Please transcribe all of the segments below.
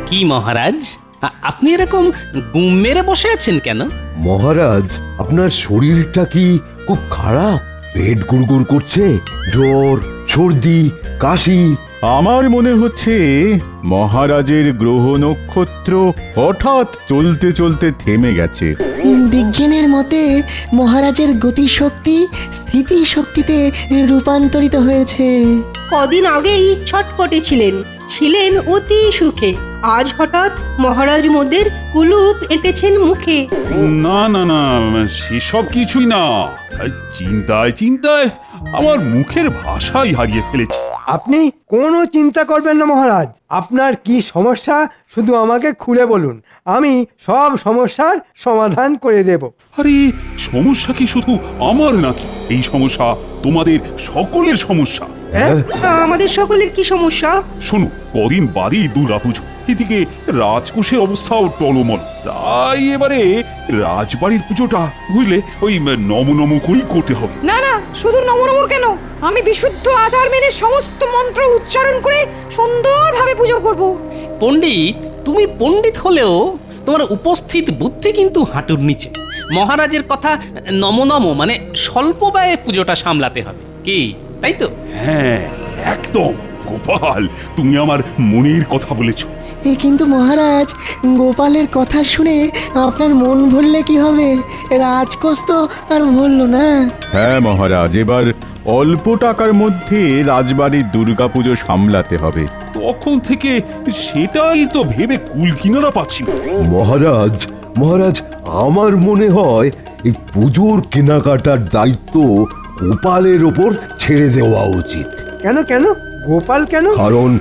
কি মহারাজ, আপনি এরকম গুম মেরে বসে আছেন কেন? মহারাজ, আপনার শরীরটা কি খুব খারাপ? পেট গুড়গুড় করছে, জ্বর, সর্দি, কাশি? আমার মনে হচ্ছে মহারাজের গ্রহ নক্ষত্র হঠাৎ চলতে চলতে থেমে গেছে। বিজ্ঞানের মতে মহারাজের গতিশক্তি স্থিতিশক্তিতে রূপান্তরিত হয়েছে। কদিন আগেই ছটপটে ছিলেন অতি সুখে। আজ হঠাৎ মহারাজ মোদের কুলুপ এঁটেছেন মুখে। না না না, সেসব কিছুই না। চিন্তায় চিন্তায় আমার মুখের ভাষাই হারিয়ে ফেলেছি। আপনি কোনো চিন্তা করবেন না মহারাজ। আপনার কি সমস্যা শুধু আমাকে খুলে বলুন, আমি সব সমস্যার সমাধান করে দেব। আরে সমস্যা কি শুধু আমার নাকি? এই সমস্যা তোমাদের সকলের সমস্যা। হ্যাঁ? আমাদের সকলের কি সমস্যা? শোনো, কদিন বাদেই দুর্গাপুজো, এদিকে রাজকোষের অবস্থাও টলমল। তাই এবারে রাজবাড়ির পুজোটা বুঝলে ওই নম নম করেই করতে হবে। না না, শুধু নমনমর কেন, আমি বিশুদ্ধ আচার মেনে সমস্ত মন্ত্র উচ্চারণ করে সুন্দরভাবে পুজো করব। পণ্ডিত, তুমি পণ্ডিত হলেও তোমার উপস্থিত বুদ্ধি কিন্তু হাঁটুর নিচে। মহারাজের কথা নম মানে স্বল্প ব্যয়ে পুজোটা সামলাতে হবে, কি তাই তো? হ্যাঁ একদম। গোপাল, তুমি আমার মনের কথা বলেছো। কিন্তু মহারাজ, গোপালের কথা শুনে আপনার মন ভরলে কি হবে? রাজকোষ তো আর ভরল না। হ্যাঁ মহারাজ, এবার অল্প টাকার মধ্যে রাজবাড়ির দুর্গাপুজো সামলাতে হবে। তখন থেকে সেটাই তো ভেবে কুল কিনারা পাচ্ছি না। মহারাজ, মহারাজ, আমার মনে হয় এই পুজোর কেনাকাটার দায়িত্ব গোপালের ওপর ছেড়ে দেওয়া উচিত। কেন কেন গোপাল কেন? কারণ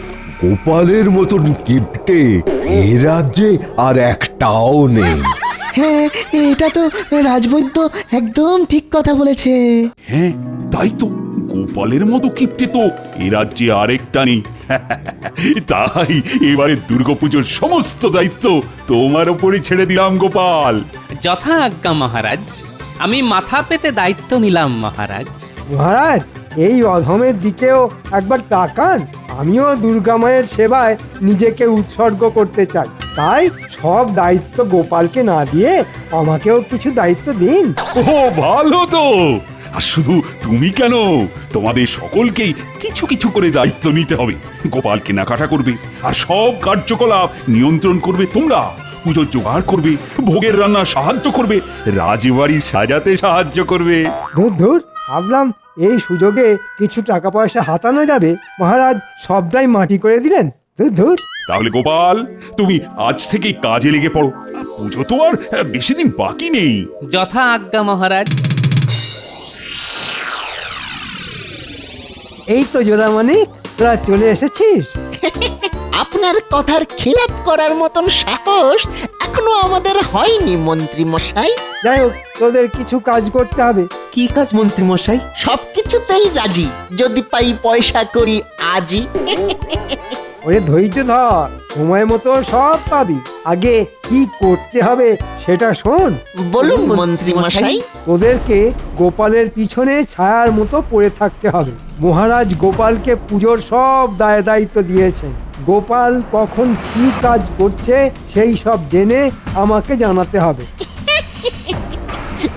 গোপালের মতন কিপ্টে এ রাজ্যে আর একটাও নেই। হ্যাঁ, এটা তো রাজবৈদ্য একদম ঠিক কথা বলেছে। হ্যাঁ তাই তো, গোপালের মতো কিপ্টে তো এ রাজ্যে আরেকটা নেই। তাই এবারে দুর্গাপুজোর সমস্ত দায়িত্ব তোমার উপরে ছেড়ে দিলাম গোপাল। যথা আজ্ঞা মহারাজ, আমি মাথা পেতে দায়িত্ব নিলাম মহারাজ। মহারাজ, এই অধমের দিকেও একবার তাকান। আমিও দুর্গা মায়ের সেবায় নিজেকে উৎসর্গ করতে চাই। তাই সব দায়িত্ব গোপালকে না দিয়ে আমাকেও কিছু দায়িত্ব দিন। ও ভালো তো। আর শুধু তুমি কেন, তোমাদের সকলকেই কিছু কিছু করে দায়িত্ব নিতে হবে। গোপাল কেনাকাটা করবে, আর সব কার্যকলাপ নিয়ন্ত্রণ করবে তোমরা। পুজোর জোগাড় করবে, ভোগের রান্না সাহায্য করবে, রাজবাড়ি সাজাতে সাহায্য করবে। ধুর ধুর, ভাবলাম এই সুযোগে কিছু টাকা পয়সা হাতানো যাবে, মহারাজ সবটাই মাটি করে দিলেন। ধুর ধুর। তাহলে গোপাল, তুমি আজ থেকেই কাজে লেগে পড়ো। পুজো তো আর বেশি দিন বাকি নেই। যথা আজ্ঞা মহারাজ। এই তো জোড়ামণি, তোরা চলে এসেছিস। আপনার কথার খিলাপ করার মতন সাহস এখনো আমাদের হয়নি মন্ত্রী মশাই। যাই হোক, তোদের কিছু কাজ করতে হবে। কি কাজ মন্ত্রী মশাই? সবকিছুতেই রাজি, যদি পাই পয়সা করি আজই। ওরে ধৈর্য ধর, সময় মতো সব পাবি। আগে কি করতে হবে সেটা শোন। বলুন মন্ত্রী মশাই। তোদেরকে গোপালের পিছনে ছায়ার মতো পড়ে থাকতে হবে। মহারাজ গোপালকে পুজোর সব দায় দায়িত্ব দিয়েছেন। গোপাল কখন কি কাজ করছে সেই সব জেনে আমাকে জানাতে হবে।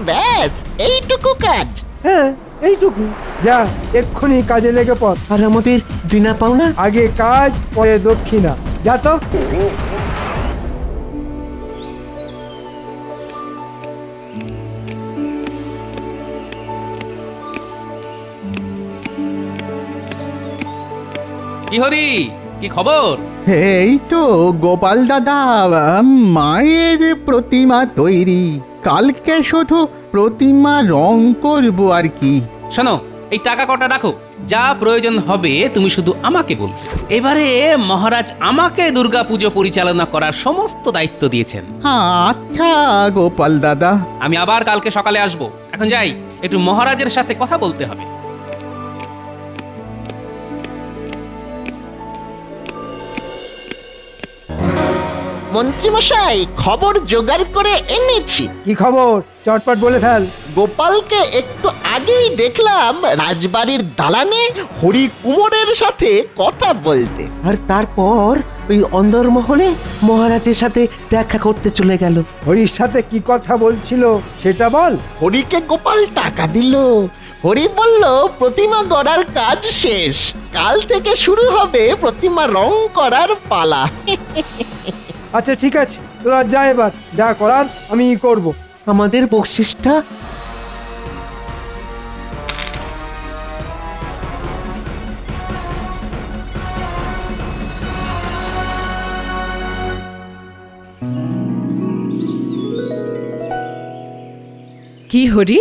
ব্যাস এইটুকু কাজ? হ্যাঁ, এইটুকু। যা, এক্ষুনি কাজে লেগে পড়। আর আমাদের দিনা পাওনা? আগে কাজ, পরে দক্ষিণা। যা তো। কি হরি, কি খবর? এই তো গোপাল দাদা, মায়ের প্রতিমা তৈরি। কালকে শুধু প্রতিমা রং করব আর কি। শোনো, এই টাকা কটা রাখো, যা প্রয়োজন হবে তুমি শুধু আমাকে বলবে। এবারে মহারাজ আমাকে দুর্গাপুজো পরিচালনা করার সমস্ত দায়িত্ব দিয়েছেন। আচ্ছা গোপাল দাদা। আমি আবার কালকে সকালে আসব। এখন যাই, একটু মহারাজের সাথে কথা বলতে হবে। মন্ত্রী মশাই, খবর জোগাড় করে এনেছি। কি খবর? চটপট বলে ফেল। গোপালকে একটু আগেই দেখলাম রাজবাড়ির দালানে হরি কুমোরের সাথে কথা বলতে। আর তারপর ওই অন্দরমহলে মহারাজের সাথে দেখা করতে চলে গেল। হরির সাথে কি কথা বলছিল সেটা বল। হরিকে গোপাল টাকা দিল। হরি বলল প্রতিমা গড়ার কাজ শেষ, কাল থেকে শুরু হবে প্রতিমা রং করার পালা। আচ্ছা ঠিক আছে, তোরা যা, এবার যা করার আমি করব। আমাদের বকশিসটা কি হরি,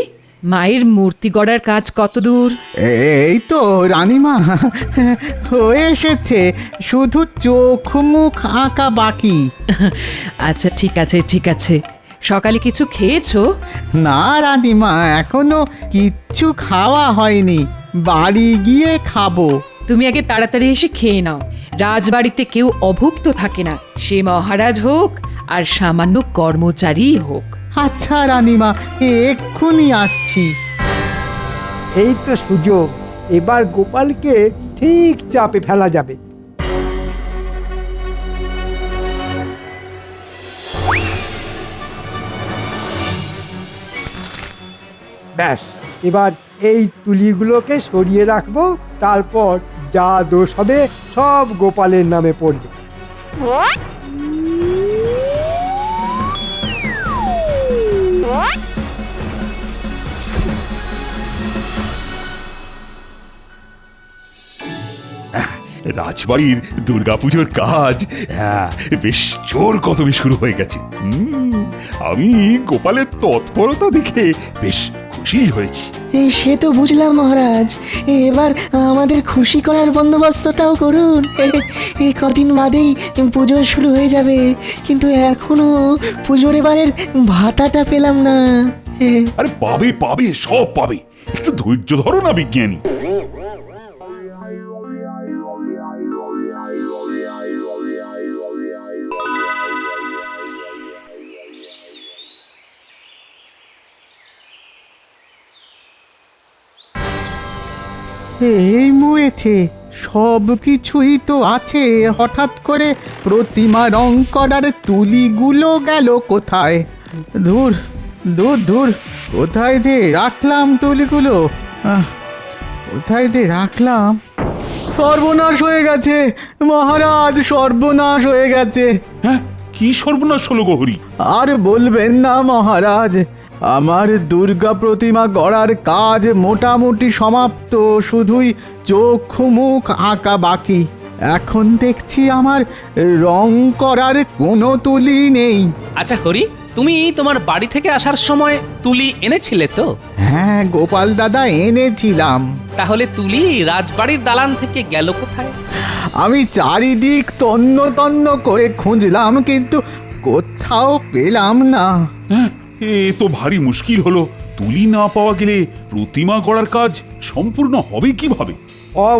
মায়ের মূর্তি গড়ার কাজ কত দূর? এই তো রানীমা, হয়ে এসেছে, শুধু চোখ মুখ আঁকা বাকি। আচ্ছা ঠিক আছে ঠিক আছে, সকালে কিছু খেয়েছো? না রানীমা, এখনো কিচ্ছু খাওয়া হয়নি, বাড়ি গিয়ে খাবো। তুমি আগে তাড়াতাড়ি এসে খেয়ে নাও। রাজবাড়িতে কেউ অভুক্ত থাকে না, সে মহারাজ হোক আর সামান্য কর্মচারী হোক। আচ্ছা রানীমা, এক্ষুনি আসছি। এই তো সুযোগ, এবার গোপালকে ঠিক চাপে ফেলা যাবে। ব্যাস, এবার এই তুলিগুলোকে সরিয়ে রাখবো, তারপর যা দোষ হবে সব গোপালের নামে পড়বে। রাজবাড়ির দুর্গাপুজোর কাজ বেশ জোর কদমে শুরু হয়ে গেছে। আমি গোপালের তৎপরতা দেখে বেশ খুশি হয়েছি। সে তো বুঝলাম মহারাজ, এবার আমাদের খুশি করার বন্দোবস্তটাও করুন। এই কদিন বাদেই পুজো শুরু হয়ে যাবে, কিন্তু এখনো পুজোর এবারের ভাতাটা পেলাম না। আরে পাবে পাবে, সব পাবে, একটু ধৈর্য ধরো না বিজ্ঞানী। এই মরেছে, সব কিছুই তো আছে, হঠাৎ করে প্রতিমা রং করার তুলিগুলো গেল কোথায়? দূর দূর দূর, কোথায় যে রাখলাম তুলিগুলো? কোথায় যে রাখলাম? সর্বনাশ হয়ে গেছে মহারাজ, সর্বনাশ হয়ে গেছে। হ্যাঁ, কি সর্বনাশ হলো গহরি? আর বলবেন না মহারাজ, আমার দুর্গা প্রতিমা গড়ার কাজ মোটামুটি সমাপ্ত, শুধুই চোখ মুখ আঁকা বাকি। এখন দেখছি আমার রং করার কোনো তুলি নেই। আচ্ছা হরি, তুমি তোমার বাড়ি থেকে আসার সময় তুলি এনেছিলে তো? হ্যাঁ গোপাল দাদা, এনেছিলাম। তাহলে তুলি রাজবাড়ির দালান থেকে গেল কোথায়? আমি চারিদিক তন্ন তন্ন করে খুঁজলাম, কিন্তু কোথাও পেলাম না। হ্যাঁ, এ তো ভারী মুশকিল হলো। তুলি না পাওয়া গেলে প্রতিমা গড়ার কাজ সম্পূর্ণ হবে কিভাবে?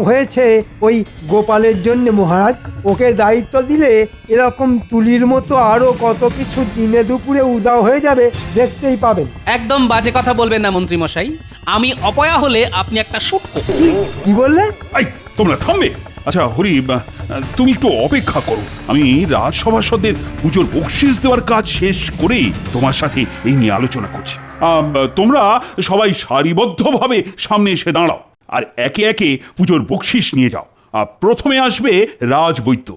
হয়েছে ওই গোপালের জন্য মহারাজ। ওকে দায়িত্ব দিলে এরকম তুলির মতো আরো কত কিছু দিনে দুপুরে উদাও হয়ে যাবে, দেখতেই পাবেন। একদম বাজে কথা বলবেন না মন্ত্রী মশাই, আমি অপয়া হলে আপনি একটা শুটকো। কি বললে? এই, তোমরা থামবে। আচ্ছা হরি, তুমি একটু অপেক্ষা করো, আমি রাজসভাসদের পুজোর বকশিস দেওয়ার কাজ শেষ করে তোমার সাথে এই নিয়ে আলোচনা করছি। তোমরা সবাই সারিবদ্ধভাবে সামনে এসে দাঁড়াও আর একে একে পুজোর বকশিস নিয়ে যাও। প্রথমে আসবে রাজবৈদ্য।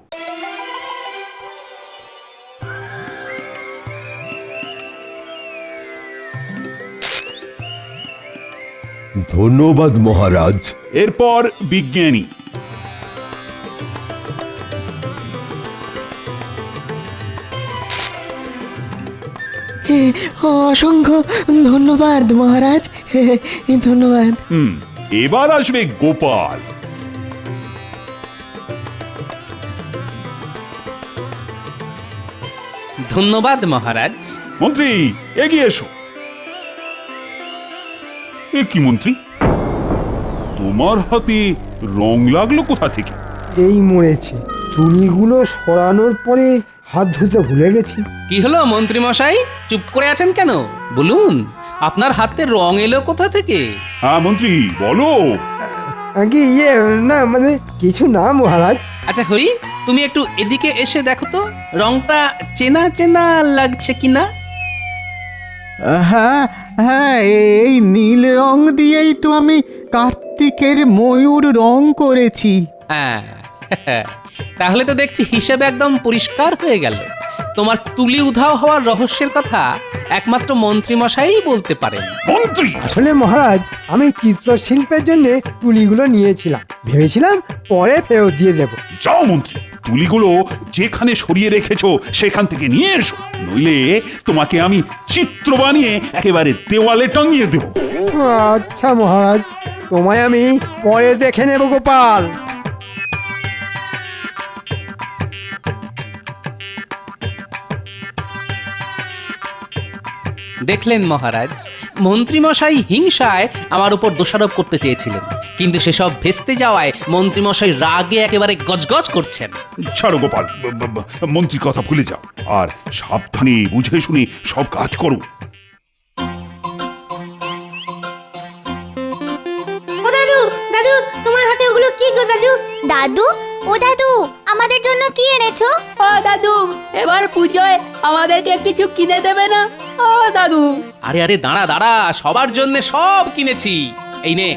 ধন্যবাদ মহারাজ। এরপর বিজ্ঞানী। অসংখ্য ধন্যবাদ মহারাজ, ধন্যবাদ। এবার আসবে গোপাল। ধন্যবাদ মহারাজ। মন্ত্রী এগিয়ে এসো। এ কি মন্ত্রী, তোমার হাতে রং লাগলো কোথা থেকে? এই মরেছে, তুলিগুলো সরানোর পরে হাত ধুতে ভুলে গেছি। কি হলো মন্ত্রী মশাই, চুপ করে আছেন কেন? বলুন, আপনার হাতে রং এলো কোথা থেকে? হ্যাঁ মন্ত্রী বলো। আগে না মানে কিছু না মহারাজ, আচ্ছা হরি, তুমি একটু এদিকে এসে দেখো তো রংটা চেনা চেনা লাগছে কিনা। হ্যাঁ হ্যাঁ, এই নীল রং দিয়েই তো আমি কার্তিকের ময়ূর রং করেছি। হ্যাঁ, তাহলে তো দেখছি হিসেবে একদম পরিষ্কার হয়ে গেল। তোমার তুলি উধাও হওয়ার রহস্যের কথা একমাত্র মন্ত্রী মশাই বলতে পারেন। মন্ত্রী আসলে মহারাজ, আমি চিত্রশিল্পের জন্য তুলিগুলো নিয়েছিলাম, ভেবেছিলাম পরে ফেরত দিয়ে দেব। যাও মন্ত্রী, তুলিগুলো যেখানে সরিয়ে রেখেছো সেখান থেকে নিয়ে এসো, নইলে তোমাকে আমি চিত্র বানিয়ে একেবারে দেওয়ালে টাঙিয়ে দেব। আচ্ছা মহারাজ, তোমায় আমি পরে দেখে নেব গোপাল। দেখলেন মহারাজ, মন্ত্রীমশাই হিংসায় আমার উপর দোষারোপ করতে চেয়েছিলেন, কিন্তু সেসব ভেস্তে যাওয়ায় মন্ত্রীমশাই রাগে একেবারে গজগজ করছেন। ছাড়ো গোপাল, মন্ত্রীর কথা ভুলে যাও, আর সাবধানে বুঝে শুনে সব কাজ করো। ও দাদু, দাদু তোমার হাতে ওগুলো কি গো দাদু? দাদু, ও দাদু, আমাদের জন্য কি এনেছো? ও দাদু, এবার পুজোয় আমাদেরকে কিছু কিনে দেবে না? ও দাদু। আরে আরে দাঁড়া দাঁড়া, সবার জন্য সব কিনেছি। এই নে,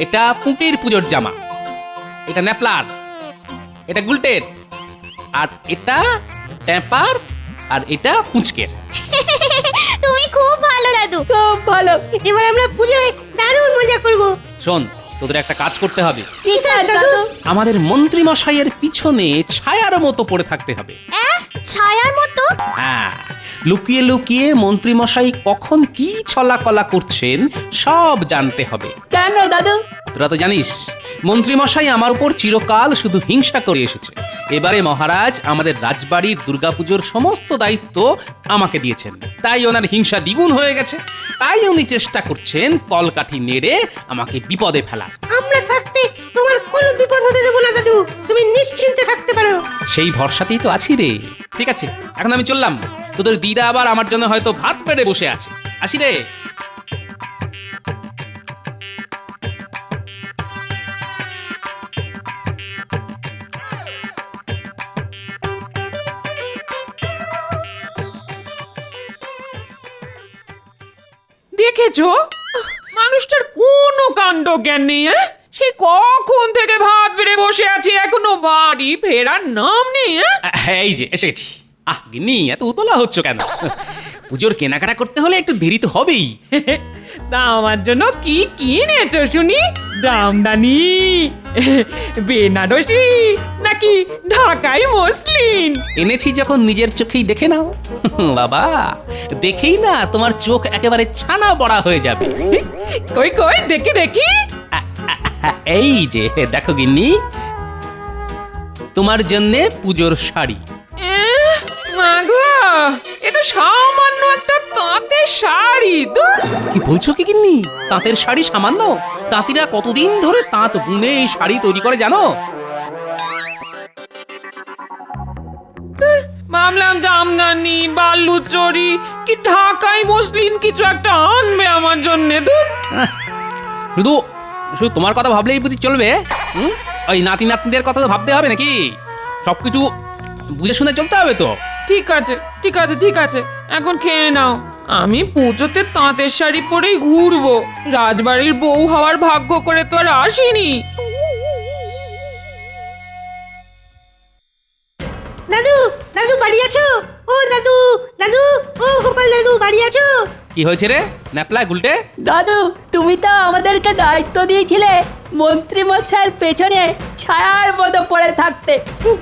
এটা পুঁটির পুজোর জামা, এটা ন্যাপলার, এটা গুলটের, আর এটা ট্যাপার, আর এটা পুঁচকের। তুমি খুব ভালো দাদু। খুব ভালো। এবার আমরা পুজোয় দারুণ মজা করব। শোন, তোদের একটা কাজ করতে হবে। ঠিক আছে দাদু। আমাদের মন্ত্রী মশাইয়ের পিছনে ছায়ার মতো পড়ে থাকতে হবে। ছায়ার মতো? হ্যাঁ, লুকিয়ে লুকিয়ে মন্ত্রী মশাই কখন কি ছলাকলা করছেন সব জানতে হবে। কেন দাদু? তোরা তো জানিস মন্ত্রী মশাই আমার উপর চিরকাল শুধু হিংসা করে এসেছে। এবারে মহারাজ আমাদের রাজবাড়ির দুর্গাপুজোর সমস্ত দায়িত্ব আমাকে দিয়েছেন, তাই ওনার হিংসা দ্বিগুণ হয়ে গেছে। তাই উনি চেষ্টা করছেন কলকাঠি নেড়ে আমাকে বিপদে ফেলার। আমরা থাকতে তোমার কোনো বিপদ হতে দেব না দাদু, তুমি নিশ্চিন্তে থাকতে পারো। সেই ভরসাতেই তো আছি রে। ঠিক আছে, এখন আমি চললাম। তোদের দিদা আবার আমার জন্য হয়তো ভাত পেড়ে বসে আছে। আসি রে। দেখেছো, মানুষটার কোনো কাণ্ড জ্ঞান নেই। সে কখন থেকে ভাত বেড়ে বসে আছে, এখনো বাড়ি ফেরার নাম নেই। এই যে এসে গেছি। আহ গিন্নি, এত উতলা হচ্ছ কেন? পুজোর কেনাকাটা করতে হলে একটু দেরি তো হবেই। তা আমার জন্য কি কিনেছো শুনি? জামদানি, বেনারসি, নাকি ঢাকাই মসলিন? এনেছি যখন নিজের চোখেই দেখে নাও। বাবা, দেখেই না তোমার চোখ একেবারে ছানা বড়া হয়ে যাবে। কই কই দেখি দেখি। এই যে দেখো গিন্নি, তোমার জন্য পুজোর শাড়ি। মাগো, এ তো সামান্য একটা তাঁতের শাড়ি। দূর, কি বলছো কি গিন্নি? তাঁতের শাড়ি সামান্য? তাঁতিরা কতদিন ধরে তাঁত বুনে এই শাড়ি তৈরি করে জানো? ভাবলাম জামদানি, বালুচরি কি ঢাকাই মসলিন কিছু একটা আনবে আমার জন্য। দূর, শুধু শুধু তোমার কথা ভাবলেই বুঝি চলবে? ওই নাতি নাতনিদের কথা তো ভাবতে হবে নাকি? সবকিছু বুঝে শুনে চলতে হবে তো। ঠিক আছে ঠিক আছে ঠিক আছে, এখন খেয়ে নাও। আমি পুজোতে তাঁতের শাড়ি পরেই ঘুরবো, রাজবাড়ির বউ হওয়ার ভাগ্য করে তো আর আসিনি। দাদু, দাদু বাড়ি আছো? ও দাদু, দাদু, ও গোপাল দাদু বাড়ি আছো? কি হয়েছে রে ন্যাপলা গুলটে? দাদু, তুমি তো আমাদেরকে দায়িত্ব দিয়েছিলে মন্ত্রী মশাইয়ের পেছনে ছায়ার মতো পড়ে থাকতে।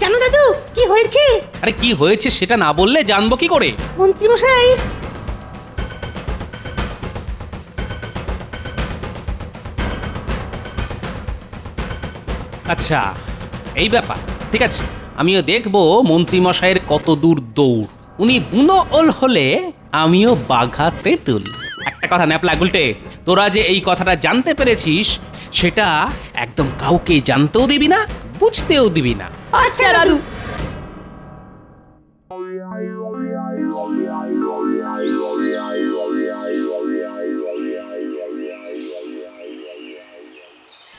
জানো দাদু কি হয়েছে? আরে কি হয়েছে সেটা না বললে জানবো কি করে? মন্ত্রী মশাই আচ্ছা, এই ব্যাপার। ঠিক আছে, আমিও দেখবো মন্ত্রী মশাইয়ের কত দূর দৌড়। উনি বুনো ওল হলে আমিও বাঘা তেঁতুল। একটা কথা ন্যাপলা গুলটে, তোরা যে এই কথাটা জানতে পেরেছিস সেটা একদম কাউকে জানতেও দিবি না, বুঝতেও দিবি না। আচ্ছা দাদু।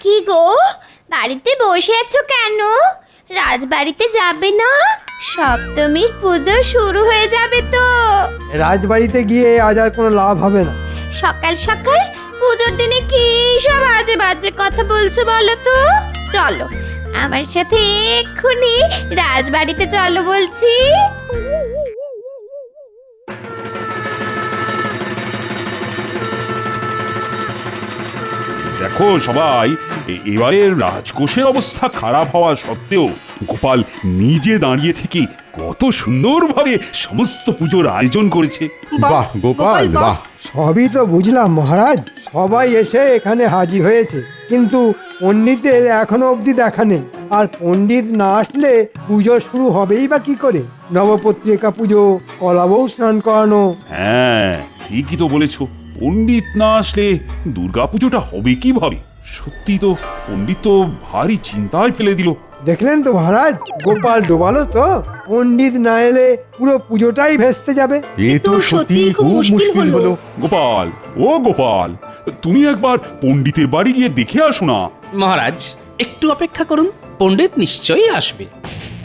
কি গো, বাড়িতে বসে আছো কেন? রাজবাড়িতে যাবে না? সপ্তমীর পুজো শুরু হয়ে যাবে তো। রাজবাড়িতে গিয়ে আজ আর কোনো লাভ হবে না। সকাল সকাল পুজোর দিনে কি সব আজে বাজে কথা বলছো বলো তো? চলো আমার সাথে এক্ষুনি রাজবাড়িতে চলো বলছি। দেখো সবাই, এবারের রাজকোষের অবস্থা খারাপ হওয়া সত্ত্বেও গোপাল নিজে দাঁড়িয়ে থেকে কত সুন্দরভাবে সমস্ত পুজোর আয়োজন করেছে। বাহ গোপাল বাহ। সবই তো বুঝলাম মহারাজ, সবাই এসে এখানে হাজির হয়েছে, কিন্তু পণ্ডিতের এখনো অবধি দেখা নেই। আর পণ্ডিত না আসলে পুজো শুরু হবেই বা কি করে? নবপত্রিকা পুজো, কলাবউ স্নান করানো। হ্যাঁ, ঠিকই তো বলেছো। পণ্ডিত না আসলে দুর্গাপুজোটা হবে কিভাবে? সত্যি তো, পণ্ডিত তো ভারী চিন্তায় ফেলে দিল। দেখলেন তো মহারাজ, গোপাল ডোবালো তো। পণ্ডিত না এলে পুরো পুজোটাই ভেস্তে যাবে। এ তো সত্যি খুব মুশকিল হলো। গোপাল, ও গোপাল, তুমি একবার পণ্ডিতের বাড়ি গিয়ে দেখে আসো না। মহারাজ একটু অপেক্ষা করুন, পণ্ডিত নিশ্চয়ই আসবে।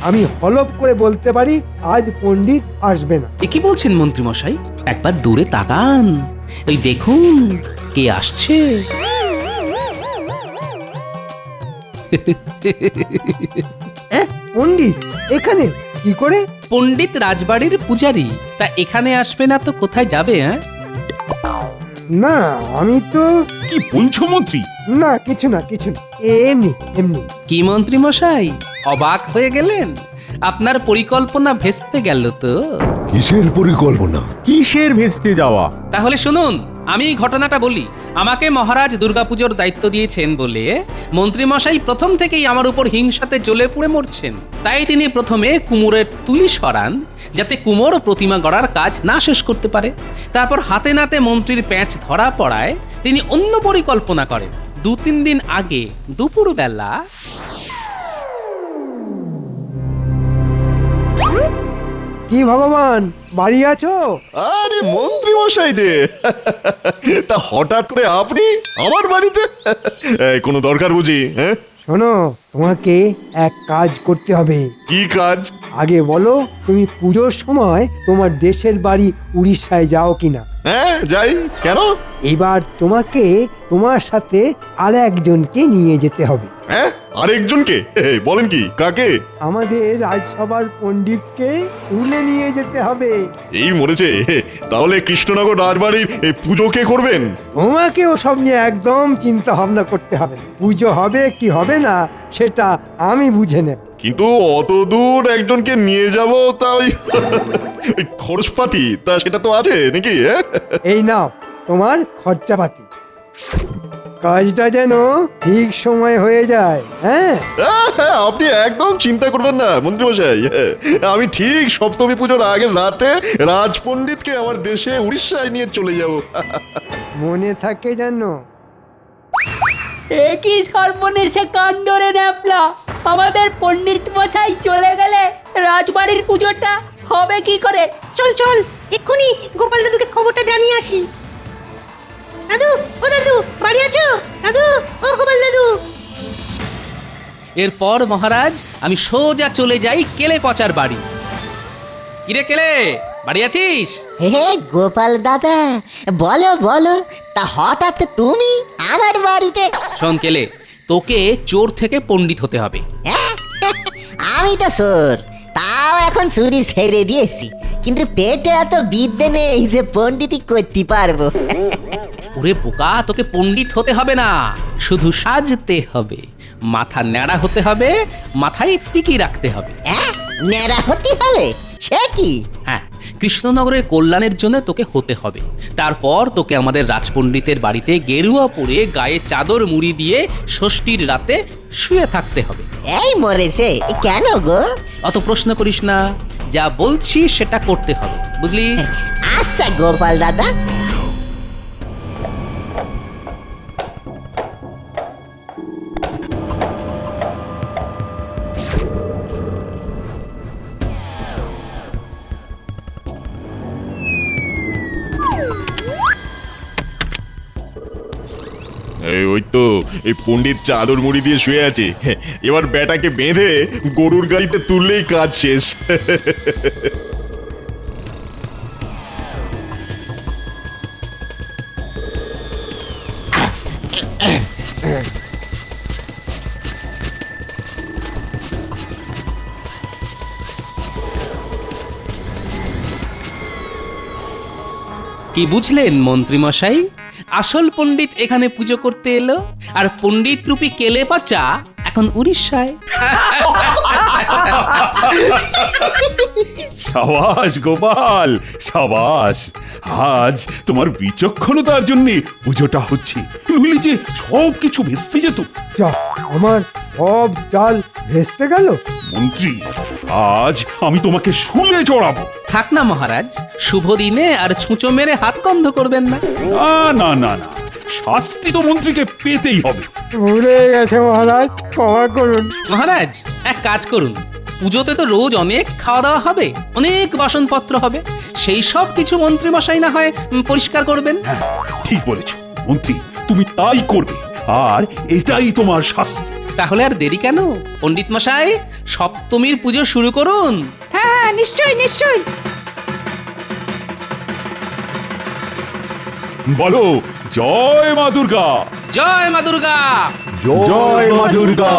আমি হলফ করে বলতে পারি আজ পণ্ডিত আসবে না। এ কি বলছেন মন্ত্রী মশাই? একবার দূরে তাকান, ওই দেখুন কে আসছে। পণ্ডিত এখানে কি করে? পণ্ডিত রাজবাড়ির পূজারী, তা এখানে আসবে না তো কোথায় যাবে? হ্যাঁ, না আমি তো কি বলছো মন্ত্রী? না, কিছু না কিছু না, এমনি এমনি। কি মন্ত্রী মশাই অবাক হয়ে গেলেন? আপনার পরিকল্পনা ভেস্তে গেল তো? কিসের পরিকল্পনা? কিসের ভেস্তে যাওয়া? তাহলে শুনুন, আমি ঘটনাটা বলি। আমাকে মহারাজ দুর্গাপুজোর দায়িত্ব দিয়েছেন বলে মন্ত্রী মশাই প্রথম থেকেই আমার উপর হিংসাতে জ্বলে পুড়ে মরছেন। তাই তিনি প্রথমে কুমোরের তুলি সরান, যাতে কুমোর প্রতিমা গড়ার কাজ না শেষ করতে পারে। তারপর হাতে নাতে মন্ত্রীর প্যাঁচ ধরা পড়ায় তিনি অন্য পরিকল্পনা করেন। 2-3 দিন আগে দুপুরবেলা কি ভগবান, বাড়ি আছো? আরে মন্ত্রী মশাই যে, তা হঠাৎ করে আপনি আমার বাড়িতে? কোনো দরকার বুঝি? হ্যাঁ শোনো, তোমাকে এক কাজ করতে হবে। কি কাজ? আগে বলো, তুমি পুজোর সময় তোমার দেশের বাড়ি উড়িষ্যায় যাও কিনা? হ্যাঁ যাই। কেন? এবার তোমাকে তোমার সাথে আর একজনকে নিয়ে যেতে হবে। হ্যাঁ, আরেকজনকে? বলেন কি, কাকে? আমাদের রাজসভার পণ্ডিতকে তুলে নিয়ে যেতে হবে। এই মরেছে, তাহলে কৃষ্ণনগর রাজবাড়ির পুজো কে করবেন? তোমাকে ওসব নিয়ে একদম চিন্তা ভাবনা করতে হবে না। পুজো হবে কি হবে না সেটা আমি বুঝে নেব। কিন্তু অত দূর একজনকে নিয়ে যাব, তা ওই খরচপাতি তা সেটা তো আছে নাকি? এই নাও তোমার খরচাপাতি। কাজটা যেন ঠিক সময় হয়ে যায়। হ্যাঁ, আপনি একদম চিন্তা করবেন না মন্ত্রী মশাই, আমি ঠিক সপ্তমী পুজোর আগের রাতে রাজপণ্ডিতকে আমার দেশে উড়িষ্যায় নিয়ে চলে যাব। মনে থাকে যেন। এ কি সর্বনেশে কাণ্ড রে ন্যাপলা! আমাদের পণ্ডিত মশাই চলে গেলে রাজবাড়ির পুজোটা হবে কি করে? চল চল, এক্ষুনি গোপাল দাদুকে খবরটা জানিয়ে আসি। দাদু, ও দাদু, বাড়ি আছো? দাদু, ও গোপাল দাদু। এরপর মহারাজ আমি সোজা চলে যাই কেলে পচার বাড়ি। কিরে কেলে, বাড়ি আছিস? হে গোপাল দাদা, বলো বলো, তা হঠাৎ তুমি আমার বাড়িতে? শোন কেলে, তোকে চোর থেকে পণ্ডিত হতে হবে। আমি তো চোর, তাও এখন চুরি ছেড়ে দিয়েছি, কিন্তু পেটে এত বিদ্যে নেই যে পণ্ডিতই করতে পারবো। ওরে বোকা, তোকে পণ্ডিত হতে হবে না, শুধু সাজতে হবে। মাথা ন্যাড়া হতে হবে, মাথায় টিকি রাখতে হবে। ন্যাড়া হতে হবে? সে কি? হ্যাঁ, কৃষ্ণনগরের কল্যাণের জন্য তোকে হতে হবে। তারপর তোকে আমাদের রাজপণ্ডিতের বাড়িতে গেরুয়া পরে গায়ে চাদর মুড়ি দিয়ে ষষ্ঠীর রাতে শুয়ে থাকতে হবে। এই মরেছে, কেন গো? অত প্রশ্ন করিস না, যা বলছি সেটা করতে হবে, বুঝলি? আচ্ছা গোপাল দাদা। ওই তো এই পণ্ডিত চাদর মুড়ি দিয়ে শুয়ে আছে, এবার বেটাকে বেঁধে গরুর গাড়িতে তুললেই কাজ শেষ। কি বুঝলেন মন্ত্রী মশাই? আসল পণ্ডিত এখানে পুজো করতে এলো, আর পণ্ডিত রূপী কেলে পচা এখন উড়িষ্যায়। সাবাস গোপাল, সাবাস। আজ তোমার বিচক্ষণতার জন্য পুজোটা হচ্ছে, নইলে যে সব কিছু ভেস্তে যেত। যা, আমার সব চাল ভেস্তে গেল। মন্ত্রী, আজ আমি তোমাকে শুলে চড়াবো। থাক না মহারাজ, শুভ দিনে আর ছুঁচো মেরে হাত বন্ধ করবেন না। না না না না, শাস্তি তো মন্ত্রীকে পেতেই হবে। ভুলে গেছে মহারাজ, ক্ষমা করুন। মহারাজ এক কাজ করুন, পুজোতে তো রোজ অনেক খাওয়া দাওয়া হবে, অনেক বাসনপত্র হবে, সেই সব কিছু মন্ত্রী মশাই না হয় পরিষ্কার করবেন। হ্যাঁ, ঠিক বলেছ মন্ত্রী, তুমি তাই করবে, আর এটাই তোমার শাস্তি। তাহলে আর দেরি কেন, পণ্ডিত মশাই সপ্তমীর পুজো শুরু করুন। হ্যাঁ নিশ্চয়ই নিশ্চয়ই। বলো জয় মা দুর্গা। জয় মা দুর্গা। জয় মা দুর্গা।